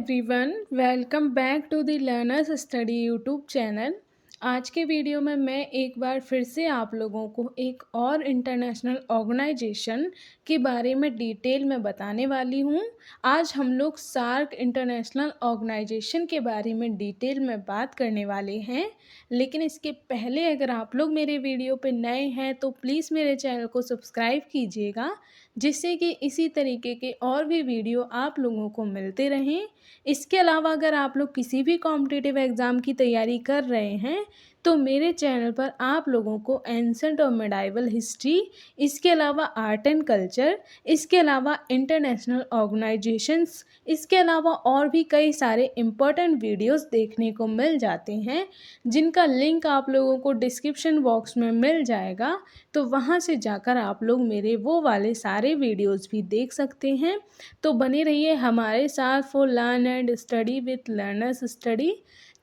Everyone, welcome back to the learners study YouTube channel. आज के video में मैं एक बार फिर से आप लोगों को एक और इंटरनेशनल ऑर्गेनाइजेशन के बारे में डिटेल में बताने वाली हूँ। आज हम लोग सार्क इंटरनेशनल ऑर्गेनाइजेशन के बारे में डिटेल में बात करने वाले हैं। लेकिन इसके पहले अगर आप लोग मेरे वीडियो पे नए हैं तो प्लीज़ मेरे चैनल को सब्सक्राइब कीजिएगा, जिससे कि इसी तरीके के और भी वीडियो आप लोगों को मिलते रहें। इसके अलावा अगर आप लोग किसी भी कॉम्पिटिटिव एग्ज़ाम की तैयारी कर रहे हैं तो मेरे चैनल पर आप लोगों को एंसेंट और मेडाइवल हिस्ट्री, इसके अलावा आर्ट एंड कल्चर, इसके अलावा इंटरनेशनल ऑर्गेनाइजेशंस, इसके अलावा और भी कई सारे इम्पोर्टेंट वीडियोस देखने को मिल जाते हैं, जिनका लिंक आप लोगों को डिस्क्रिप्शन बॉक्स में मिल जाएगा। तो वहाँ से जाकर आप लोग मेरे वो वाले सारे वीडियोस भी देख सकते हैं। तो बने रहिए हमारे साथ for learn and study with learners study.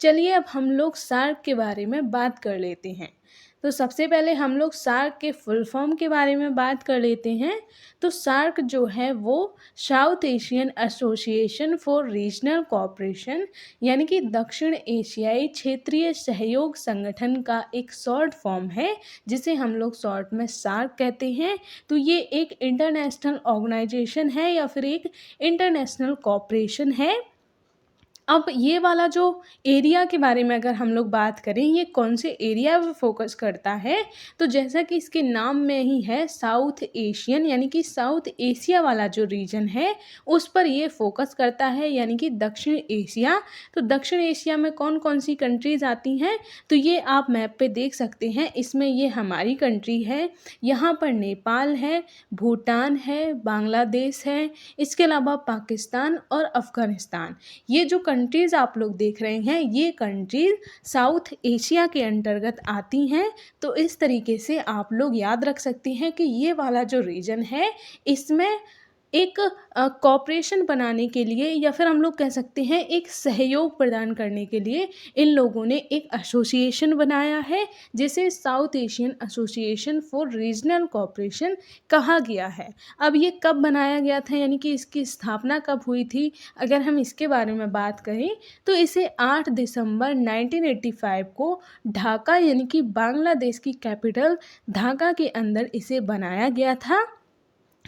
चलिए अब हम लोग सार्क के बारे में बात कर लेते हैं। तो सबसे पहले हम लोग सार्क के फुल फॉर्म के बारे में बात कर लेते हैं। तो सार्क जो है वो south Asian association for regional cooperation, यानी कि दक्षिण एशियाई क्षेत्रीय सहयोग संगठन का एक शॉर्ट फॉर्म है, जिसे हम लोग शॉर्ट में सार्क कहते हैं। तो ये एक इंटरनेशनल ऑर्गेनाइजेशन है या फिर एक इंटरनेशनल कोऑपरेशन है। अब ये वाला जो एरिया के बारे में अगर हम लोग बात करें, ये कौन से एरिया पे फोकस करता है, तो जैसा कि इसके नाम में ही है साउथ एशियन, यानी कि साउथ एशिया वाला जो रीजन है उस पर ये फोकस करता है, यानी कि दक्षिण एशिया। तो दक्षिण एशिया में कौन कौन सी कंट्रीज़ आती हैं, तो ये आप मैप पे देख सकते हैं। इसमें ये हमारी कंट्री है, यहाँ पर नेपाल है, भूटान है, बांग्लादेश है, इसके अलावा पाकिस्तान और अफ़गानिस्तान। ये जो कंट्रीज़ आप लोग देख रहे हैं, ये कंट्रीज़ साउथ एशिया के अंतर्गत आती हैं। तो इस तरीके से आप लोग याद रख सकते हैं कि ये वाला जो रीजन है, इसमें एक कॉपरेशन बनाने के लिए या फिर हम लोग कह सकते हैं एक सहयोग प्रदान करने के लिए इन लोगों ने एक एसोसिएशन बनाया है, जिसे south Asian association for regional cooperation कहा गया है। अब ये कब बनाया गया था, यानी कि इसकी स्थापना कब हुई थी, अगर हम इसके बारे में बात करें तो इसे 8 दिसंबर 1985 को ढाका, यानी कि बांग्लादेश की कैपिटल ढाका के अंदर इसे बनाया गया था।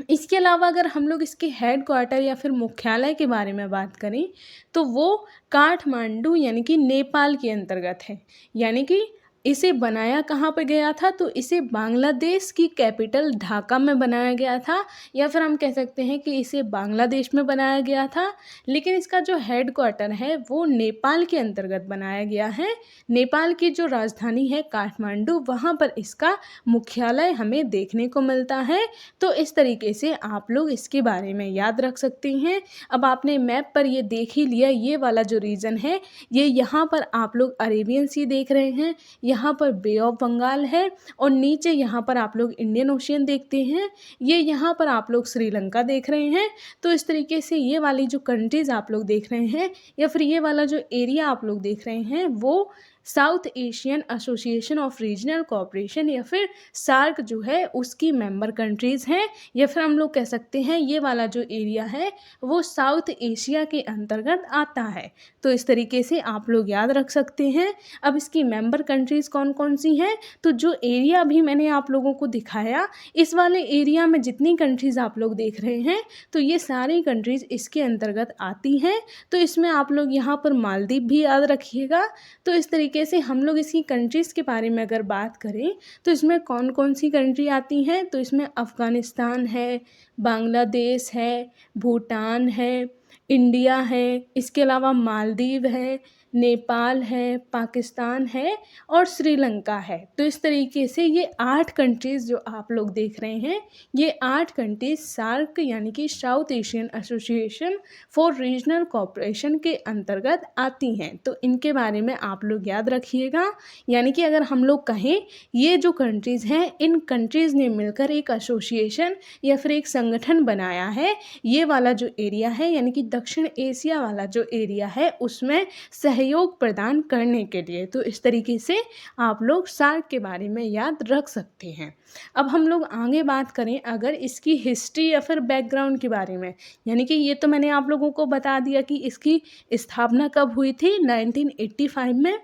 इसके अलावा अगर हम लोग इसके हेड क्वार्टर या फिर मुख्यालय के बारे में बात करें तो वो काठमांडू, यानी कि नेपाल के अंतर्गत है। यानी कि इसे बनाया कहाँ पर गया था, तो इसे बांग्लादेश की कैपिटल ढाका में बनाया गया था, या फिर हम कह सकते हैं कि इसे बांग्लादेश में बनाया गया था। लेकिन इसका जो हेड क्वार्टर है वो नेपाल के अंतर्गत बनाया गया है। नेपाल की जो राजधानी है काठमांडू, वहाँ पर इसका मुख्यालय हमें देखने को मिलता है। तो इस तरीके से आप लोग इसके बारे में याद रख सकते हैं। अब आपने मैप पर ये देख ही लिया, ये वाला जो रीजन है, ये यहाँ पर आप लोग अरेबियन सी देख रहे हैं, यहाँ पर बे ऑफ बंगाल है, और नीचे यहाँ पर आप लोग इंडियन ओशियन देखते हैं, ये यहाँ पर आप लोग श्रीलंका देख रहे हैं। तो इस तरीके से ये वाली जो कंट्रीज़ आप लोग देख रहे हैं या फिर ये वाला जो एरिया आप लोग देख रहे हैं, वो south Asian association of regional cooperation या फिर सार्क जो है उसकी मेंबर कंट्रीज़ हैं, या फिर हम लोग कह सकते हैं ये वाला जो एरिया है वो साउथ एशिया के अंतर्गत आता है। तो इस तरीके से आप लोग याद रख सकते हैं। अब इसकी मेंबर कंट्रीज़ कौन कौन सी हैं, तो जो एरिया अभी मैंने आप लोगों को दिखाया, इस वाले एरिया में जितनी कंट्रीज़ आप लोग देख रहे हैं, तो ये सारी कंट्रीज़ इसके अंतर्गत आती हैं। तो इसमें आप लोग यहाँ पर मालदीव भी याद रखिएगा। तो इस तरीके से हम लोग इसकी कंट्रीज़ के बारे में अगर बात करें तो इसमें कौन कौन सी कंट्री आती हैं, तो इसमें अफ़गानिस्तान है, बांग्लादेश है, भूटान है, इंडिया है, इसके अलावा मालदीव है, नेपाल है, पाकिस्तान है और श्रीलंका है। तो इस तरीके से ये 8 कंट्रीज़ जो आप लोग देख रहे हैं, ये 8 कंट्रीज़ सार्क, यानी कि south Asian association for regional cooperation के अंतर्गत आती हैं। तो इनके बारे में आप लोग याद रखिएगा। यानी कि अगर हम लोग कहें, ये जो कंट्रीज़ हैं, इन कंट्रीज़ ने मिलकर एक एसोसिएशन या फिर एक संगठन बनाया है। ये वाला जो एरिया है, यानी कि दक्षिण एशिया वाला जो एरिया है, उसमें सहयोग सहयोग प्रदान करने के लिए। तो इस तरीके से आप लोग सार्क के बारे में याद रख सकते हैं। अब हम लोग आगे बात करें अगर इसकी हिस्ट्री या फिर बैकग्राउंड के बारे में, यानी कि ये तो मैंने आप लोगों को बता दिया कि इसकी स्थापना कब हुई थी, 1985 में।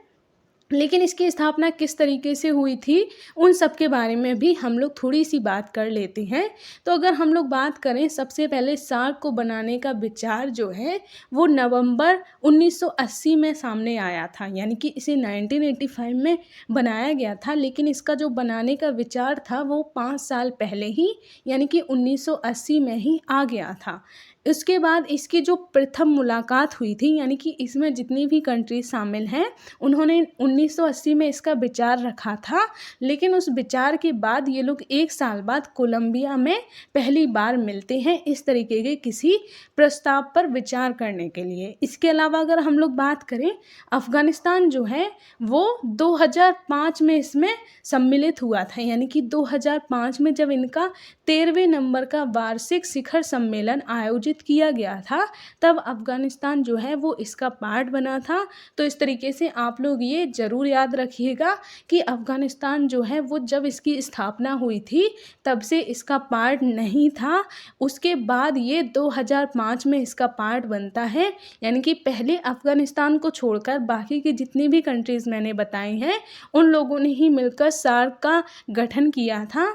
लेकिन इसकी स्थापना किस तरीके से हुई थी, उन सब के बारे में भी हम लोग थोड़ी सी बात कर लेते हैं। तो अगर हम लोग बात करें, सबसे पहले सार्क को बनाने का विचार जो है वो नवंबर 1980 में सामने आया था, यानी कि इसे 1985 में बनाया गया था। लेकिन इसका जो बनाने का विचार था वो 5 साल पहले ही, यानी कि 1980 में ही आ गया था। उसके बाद इसकी जो प्रथम मुलाकात हुई थी, यानी कि इसमें जितनी भी कंट्रीज शामिल हैं, उन्होंने 1980 में इसका विचार रखा था। लेकिन उस विचार के बाद ये लोग 1 साल बाद कोलंबिया में पहली बार मिलते हैं इस तरीके के किसी प्रस्ताव पर विचार करने के लिए। इसके अलावा अगर हम लोग बात करें, अफ़गानिस्तान जो है वो 2005 में इसमें सम्मिलित हुआ था, यानी कि 2005 में जब इनका 13वें नंबर का वार्षिक शिखर सम्मेलन आयोजित किया गया था, तब अफ़गानिस्तान जो है वो इसका पार्ट बना था। तो इस तरीके से आप लोग ये ज़रूर याद रखिएगा कि अफ़गानिस्तान जो है वो जब इसकी स्थापना हुई थी तब से इसका पार्ट नहीं था। उसके बाद ये 2005 में इसका पार्ट बनता है, यानी कि पहले अफ़गानिस्तान को छोड़कर बाकी की जितनी भी कंट्रीज़ मैंने बताई हैं उन लोगों ने ही मिलकर सार्क का गठन किया था।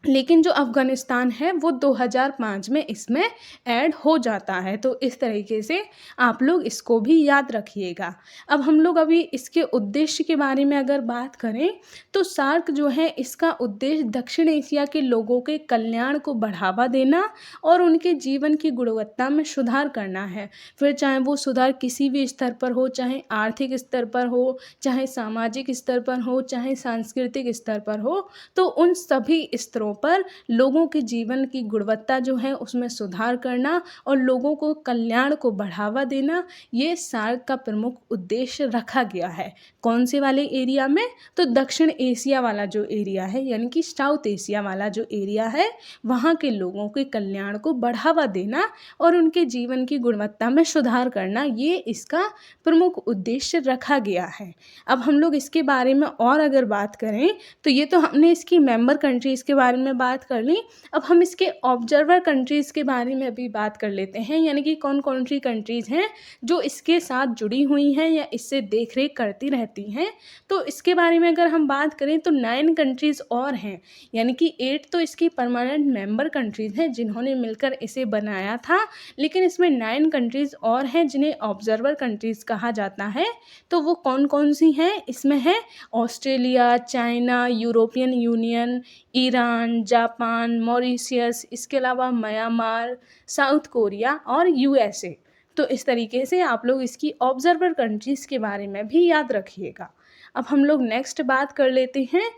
लेकिन जो अफ़गानिस्तान है वो 2005 में इसमें ऐड हो जाता है। तो इस तरीके से आप लोग इसको भी याद रखिएगा। अब हम लोग अभी इसके उद्देश्य के बारे में अगर बात करें, तो सार्क जो है इसका उद्देश्य दक्षिण एशिया के लोगों के कल्याण को बढ़ावा देना और उनके जीवन की गुणवत्ता में सुधार करना है। फिर चाहे वो सुधार किसी भी स्तर पर हो, चाहे आर्थिक स्तर पर हो, चाहे सामाजिक स्तर पर हो, चाहे सांस्कृतिक स्तर पर हो, तो उन सभी स्तरों पर लोगों के जीवन की गुणवत्ता जो है उसमें सुधार करना और लोगों को कल्याण को बढ़ावा देना, ये सार्क का प्रमुख उद्देश्य रखा गया है। कौन से वाले एरिया में? तो दक्षिण एशिया वाला जो एरिया है, यानी कि साउथ एशिया वाला जो एरिया है, वहाँ के लोगों के कल्याण को बढ़ावा देना और उनके जीवन की गुणवत्ता में सुधार करना, ये इसका प्रमुख उद्देश्य रखा गया है। अब हम लोग इसके बारे में और अगर बात करें, तो ये तो हमने इसकी मेंबर कंट्रीज़ के बारे में बात कर ली। अब हम इसके ऑब्जर्वर कंट्रीज़ के बारे में भी बात कर लेते हैं, यानी कि कौन कौन सी कंट्रीज़ हैं जो इसके साथ जुड़ी हुई हैं या इससे देख रेख करती रहती हैं। तो इसके बारे में अगर हम बात करें तो 9 कंट्रीज़ और हैं, यानी कि 8 तो इसकी परमानेंट मेंबर कंट्रीज़ हैं जिन्होंने मिलकर इसे बनाया था, लेकिन इसमें 9 कंट्रीज़ और हैं जिन्हें ऑब्जर्वर कंट्रीज़ कहा जाता है। तो वो कौन कौन सी हैं? इसमें है Australia, China, European union, Iran, Japan, Mauritius, इसके अलावा म्यांमार, साउथ कोरिया और यूएसए। तो इस तरीके से आप लोग इसकी ऑब्जर्वर कंट्रीज़ के बारे में भी याद रखिएगा। अब हम लोग नेक्स्ट बात कर लेते हैं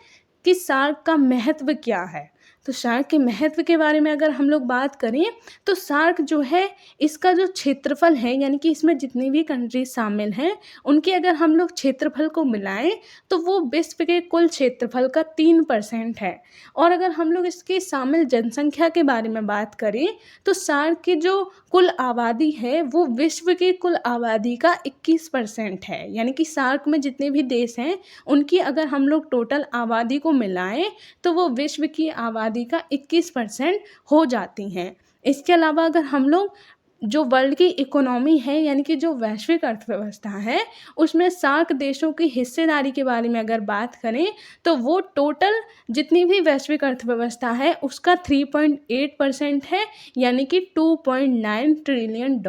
कि सार्क का महत्व क्या है। तो सार्क के महत्व के बारे में अगर हम लोग बात करें, तो सार्क जो है इसका जो क्षेत्रफल है, यानी कि इसमें जितनी भी कंट्रीज शामिल हैं उनके अगर हम लोग क्षेत्रफल को मिलाएं तो वो विश्व के कुल क्षेत्रफल का 3% है। और अगर हम लोग इसके शामिल जनसंख्या के बारे में बात करें, तो सार्क की जो कुल आबादी है वो विश्व की कुल आबादी का 21% है। यानी कि सार्क में जितने भी देश हैं उनकी अगर हम लोग टोटल आबादी को मिलाएं तो वो विश्व की आबादी का 21% हो जाती हैं। इसके अलावा अगर हम लोग जो वर्ल्ड की इकोनॉमी है, यानी कि जो वैश्विक अर्थव्यवस्था है, उसमें सार्क देशों की हिस्सेदारी के बारे में अगर बात करें तो वो टोटल जितनी भी वैश्विक अर्थव्यवस्था है उसका 3.8% है, यानी कि $2.9 ट्रिलियन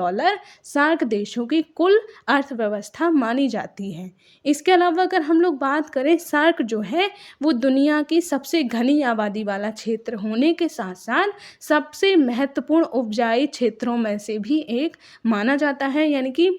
सार्क देशों की कुल अर्थव्यवस्था मानी जाती है। इसके अलावा अगर हम लोग बात करें, सार्क जो है वो दुनिया की सबसे घनी आबादी वाला क्षेत्र होने के साथ साथ सबसे महत्वपूर्ण उपजाऊ क्षेत्रों में से भी एक माना जाता है। यानी कि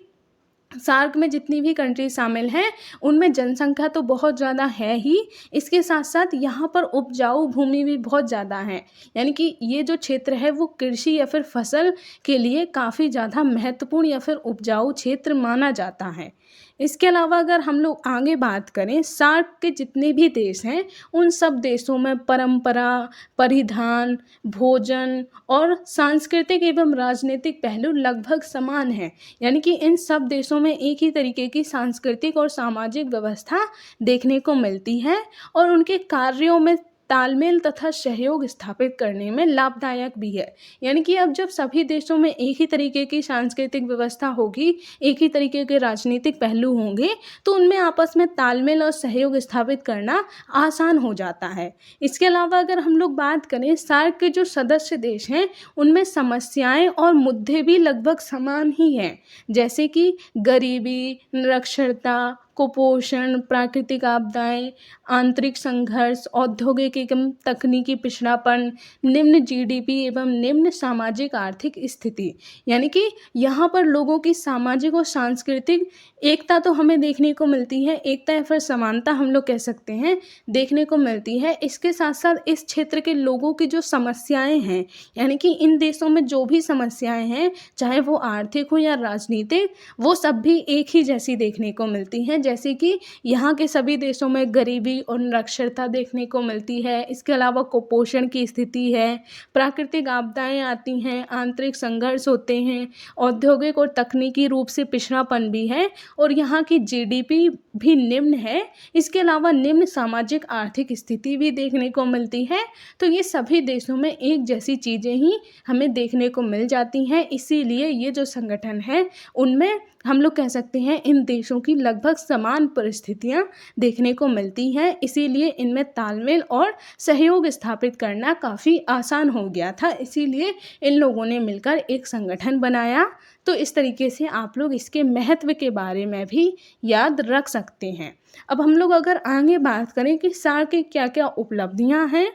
सार्क में जितनी भी कंट्री शामिल हैं उनमें जनसंख्या तो बहुत ज़्यादा है ही, इसके साथ साथ यहाँ पर उपजाऊ भूमि भी बहुत ज़्यादा है। यानी कि ये जो क्षेत्र है वो कृषि या फिर फसल के लिए काफ़ी ज़्यादा महत्वपूर्ण या फिर उपजाऊ क्षेत्र माना जाता है। इसके अलावा अगर हम लोग आगे बात करें, सार्क के जितने भी देश हैं, उन सब देशों में परंपरा, परिधान, भोजन और सांस्कृतिक एवं राजनीतिक पहलू लगभग समान हैं। यानी कि इन सब देशों में एक ही तरीके की सांस्कृतिक और सामाजिक व्यवस्था देखने को मिलती है और उनके कार्यों में तालमेल तथा सहयोग स्थापित करने में लाभदायक भी है। यानी कि अब जब सभी देशों में एक ही तरीके की सांस्कृतिक व्यवस्था होगी, एक ही तरीके के राजनीतिक पहलू होंगे, तो उनमें आपस में तालमेल और सहयोग स्थापित करना आसान हो जाता है। इसके अलावा अगर हम लोग बात करें, सार्क के जो सदस्य देश हैं, उनमें समस्याएं और मुद्दे भी लगभग समान ही हैं, जैसे कि गरीबी, निरक्षरता, कुपोषण, प्राकृतिक आपदाएं, आंतरिक संघर्ष, औद्योगिक एवं तकनीकी पिछड़ापन, निम्न जीडीपी एवं निम्न सामाजिक आर्थिक स्थिति। यानी कि यहाँ पर लोगों की सामाजिक और सांस्कृतिक एकता तो हमें देखने को मिलती है, एकता या फिर समानता हम लोग कह सकते हैं, देखने को मिलती है। इसके साथ साथ इस क्षेत्र के लोगों की जो समस्याएं हैं, यानी कि इन देशों में जो भी समस्याएं हैं, चाहे वो आर्थिक हो या राजनीतिक, वो सब भी एक ही जैसी देखने को मिलती हैं। जैसे कि यहाँ के सभी देशों में गरीबी और निरक्षरता देखने को मिलती है। इसके अलावा कुपोषण की स्थिति है, प्राकृतिक आपदाएं आती हैं, आंतरिक संघर्ष होते हैं, औद्योगिक और तकनीकी रूप से पिछड़ापन भी है और यहाँ की जीडीपी भी निम्न है। इसके अलावा निम्न सामाजिक आर्थिक स्थिति भी देखने को मिलती है। तो ये सभी देशों में एक जैसी चीज़ें ही हमें देखने को मिल जाती हैं। इसीलिए ये जो संगठन है, उनमें हम लोग कह सकते हैं इन देशों की लगभग समान परिस्थितियां देखने को मिलती हैं। इसीलिए इनमें तालमेल और सहयोग स्थापित करना काफ़ी आसान हो गया था। इसीलिए इन लोगों ने मिलकर एक संगठन बनाया। तो इस तरीके से आप लोग इसके महत्व के बारे में भी याद रख सकते हैं। अब हम लोग अगर आगे बात करें कि सार्क की क्या क्या उपलब्धियां हैं,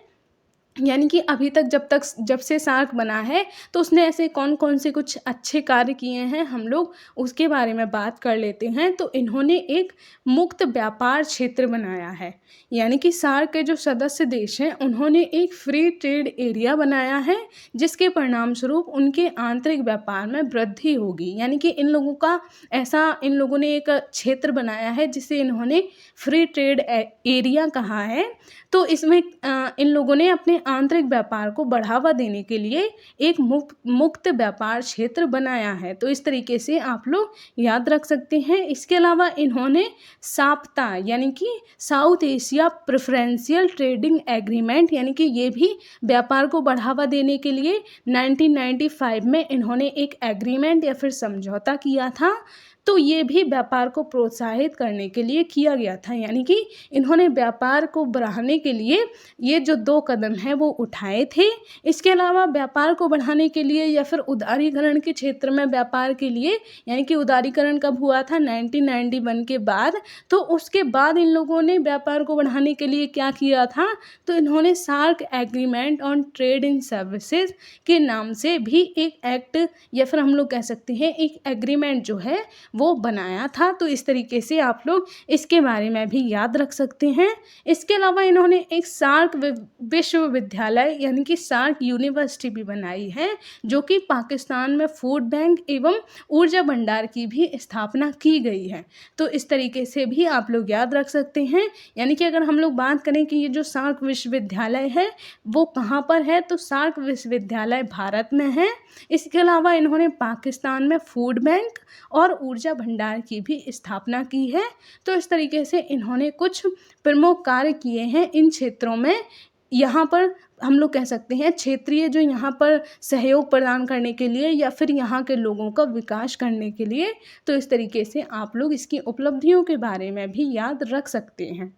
यानी कि अभी तक जब से सार्क बना है, तो उसने ऐसे कौन कौन से कुछ अच्छे कार्य किए हैं, हम लोग उसके बारे में बात कर लेते हैं। तो इन्होंने एक मुक्त व्यापार क्षेत्र बनाया है। यानी कि सार्क के जो सदस्य देश हैं, उन्होंने एक फ्री ट्रेड एरिया बनाया है, जिसके परिणाम स्वरूप उनके आंतरिक व्यापार में वृद्धि होगी। यानी कि इन लोगों ने एक क्षेत्र बनाया है जिसे इन्होंने फ्री ट्रेड एरिया कहा है। तो इसमें इन लोगों ने अपने आंतरिक व्यापार को बढ़ावा देने के लिए एक मुक्त व्यापार क्षेत्र बनाया है। तो इस तरीके से आप लोग याद रख सकते हैं। इसके अलावा इन्होंने साप्ता यानी कि south Asia preferential trading agreement, यानी कि ये भी व्यापार को बढ़ावा देने के लिए 1995 में इन्होंने एक एग्रीमेंट या फिर समझौता किया था। तो ये भी व्यापार को प्रोत्साहित करने के लिए किया गया था। यानी कि इन्होंने व्यापार को बढ़ाने के लिए ये जो 2 कदम हैं वो उठाए थे। इसके अलावा व्यापार को बढ़ाने के लिए या फिर उदारीकरण के क्षेत्र में व्यापार के लिए, यानी कि उदारीकरण कब हुआ था, 1991 के बाद। तो उसके बाद इन लोगों ने व्यापार को बढ़ाने के लिए क्या किया था, तो इन्होंने SAARC agreement on trade in services के नाम से भी एक एक्ट या फिर हम लोग कह सकते हैं एक एग्रीमेंट जो है वो बनाया था। तो इस तरीके से आप लोग इसके बारे में भी याद रख सकते हैं। इसके अलावा इन्होंने एक सार्क विश्वविद्यालय यानी कि सार्क यूनिवर्सिटी भी बनाई है, जो कि पाकिस्तान में फूड बैंक एवं ऊर्जा भंडार की भी स्थापना की गई है। तो इस तरीके से भी आप लोग याद रख सकते हैं। यानी कि अगर हम लोग बात करें कि ये जो सार्क विश्वविद्यालय है वो कहाँ पर है, तो सार्क विश्वविद्यालय भारत में है। इसके अलावा इन्होंने पाकिस्तान में फूड बैंक और ऊर्जा भंडार की भी स्थापना की है। तो इस तरीके से इन्होंने कुछ प्रमुख कार्य किए हैं इन क्षेत्रों में। यहाँ पर हम लोग कह सकते हैं क्षेत्रीय जो यहाँ पर सहयोग प्रदान करने के लिए या फिर यहाँ के लोगों का विकास करने के लिए। तो इस तरीके से आप लोग इसकी उपलब्धियों के बारे में भी याद रख सकते हैं।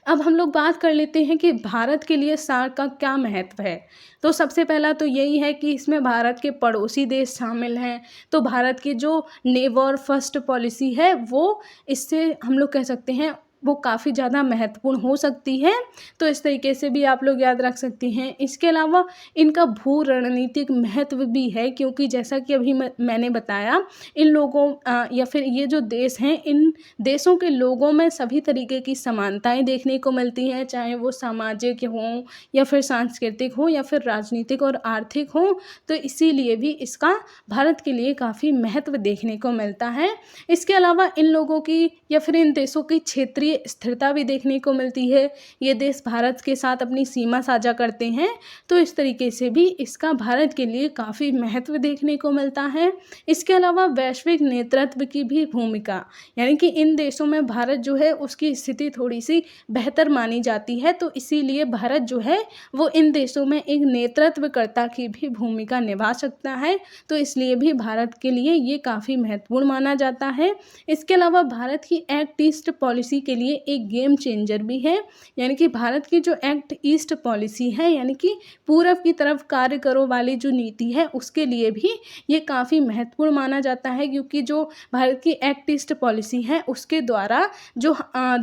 अब हम लोग बात कर लेते हैं कि भारत के लिए सार्क का क्या महत्व है। तो सबसे पहला तो यही है कि इसमें भारत के पड़ोसी देश शामिल हैं। तो भारत की जो नेवर फर्स्ट पॉलिसी है वो इससे हम लोग कह सकते हैं वो काफ़ी ज़्यादा महत्वपूर्ण हो सकती है। तो इस तरीके से भी आप लोग याद रख सकती हैं। इसके अलावा इनका भू रणनीतिक महत्व भी है, क्योंकि जैसा कि अभी मैंने बताया, इन लोगों या फिर ये जो देश हैं, इन देशों के लोगों में सभी तरीके की समानताएँ देखने को मिलती हैं, चाहे वो सामाजिक हों या फिर सांस्कृतिक हो या फिर राजनीतिक और आर्थिक हों। तो इसीलिए भी इसका भारत के लिए काफ़ी महत्व देखने को मिलता है। इसके अलावा इन लोगों की या फिर इन देशों की क्षेत्रीय स्थिरता भी देखने को मिलती है। ये देश भारत के साथ अपनी सीमा साझा करते हैं, तो इस तरीके से भी इसका भारत के लिए काफ़ी महत्व देखने को मिलता है। इसके अलावा वैश्विक नेतृत्व की भी भूमिका, यानी कि इन देशों में भारत जो है उसकी स्थिति थोड़ी सी बेहतर मानी जाती है, तो इसीलिए भारत जो है वो इन देशों में एक नेतृत्वकर्ता की भी भूमिका निभा सकता है। तो इसलिए भी भारत के लिए ये काफ़ी महत्वपूर्ण माना जाता है। इसके अलावा भारत की एक्ट ईस्ट पॉलिसी के लिए एक गेम चेंजर भी है, यानी कि भारत की जो एक्ट ईस्ट पॉलिसी है, यानी कि पूरब की तरफ कार्य करो वाली जो नीति है, उसके लिए भी ये काफ़ी महत्वपूर्ण माना जाता है, क्योंकि जो भारत की एक्ट ईस्ट पॉलिसी है उसके द्वारा जो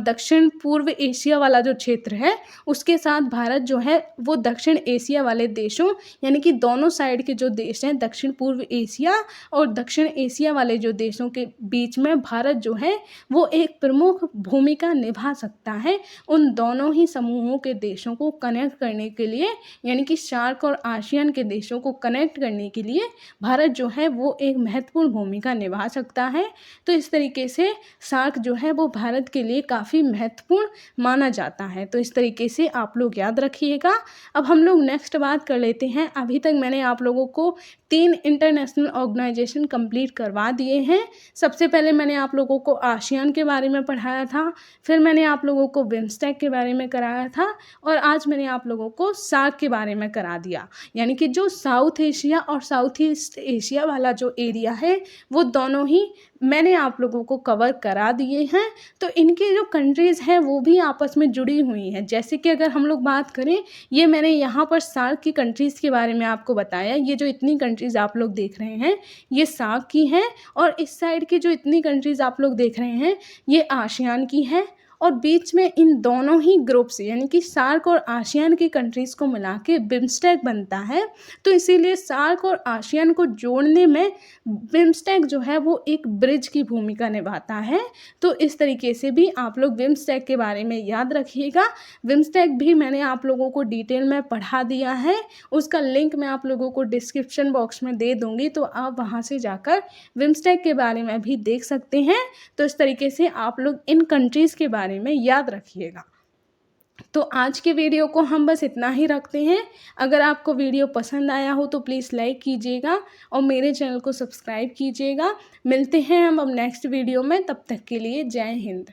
दक्षिण पूर्व एशिया वाला जो क्षेत्र है, उसके साथ भारत जो है वो दक्षिण एशिया वाले देशों, यानी कि दोनों साइड के जो देश हैं, दक्षिण पूर्व एशिया और दक्षिण एशिया वाले जो देशों के बीच में भारत जो है वो एक प्रमुख भूमिका निभा सकता है। उन दोनों ही समूहों के देशों को कनेक्ट करने के लिए, यानी कि सार्क और आसियान के देशों को कनेक्ट करने के लिए भारत जो है वो एक महत्वपूर्ण भूमिका निभा सकता है। तो इस तरीके से सार्क जो है वो भारत के लिए काफ़ी महत्वपूर्ण माना जाता है। तो इस तरीके से आप लोग याद रखिएगा। अब हम लोग नेक्स्ट बात कर लेते हैं। अभी तक मैंने आप लोगों को 3 इंटरनेशनल ऑर्गेनाइजेशन कंप्लीट करवा दिए हैं। सबसे पहले मैंने आप लोगों को आसियान के बारे में पढ़ाया था, फिर मैंने आप लोगों को बिम्स्टेक के बारे में कराया था, और आज मैंने आप लोगों को सार्क के बारे में करा दिया। यानी कि जो साउथ एशिया और साउथ ईस्ट एशिया वाला जो एरिया है, वो दोनों ही मैंने आप लोगों को कवर करा दिए हैं। तो इनकी जो कंट्रीज़ हैं वो भी आपस में जुड़ी हुई हैं। जैसे कि अगर हम लोग बात करें, ये मैंने यहाँ पर सार्क की कंट्रीज़ के बारे में आपको बताया। ये जो इतनी कंट्रीज़ आप लोग देख रहे हैं, ये सार्क की हैं, और इस साइड की जो इतनी कंट्रीज़ आप लोग देख रहे हैं, ये आसियान की हैं, और बीच में इन दोनों ही ग्रुप से, यानी कि सार्क और आसियान की कंट्रीज़ को मिला के बिम्स्टेक बनता है। तो इसीलिए सार्क और आसियान को जोड़ने में बिम्स्टेक जो है वो एक ब्रिज की भूमिका निभाता है। तो इस तरीके से भी आप लोग बिम्स्टेक के बारे में याद रखिएगा। बिम्स्टेक भी मैंने आप लोगों को डिटेल में पढ़ा दिया है, उसका लिंक मैं आप लोगों को डिस्क्रिप्शन बॉक्स में दे दूँगी, तो आप वहाँ से जाकर बिम्स्टेक के बारे में भी देख सकते हैं। तो इस तरीके से आप लोग इन कंट्रीज़ के बारे में याद रखिएगा। तो आज के वीडियो को हम बस इतना ही रखते हैं। अगर आपको वीडियो पसंद आया हो तो प्लीज़ लाइक कीजिएगा और मेरे चैनल को सब्सक्राइब कीजिएगा। मिलते हैं हम अब नेक्स्ट वीडियो में, तब तक के लिए जय हिंद।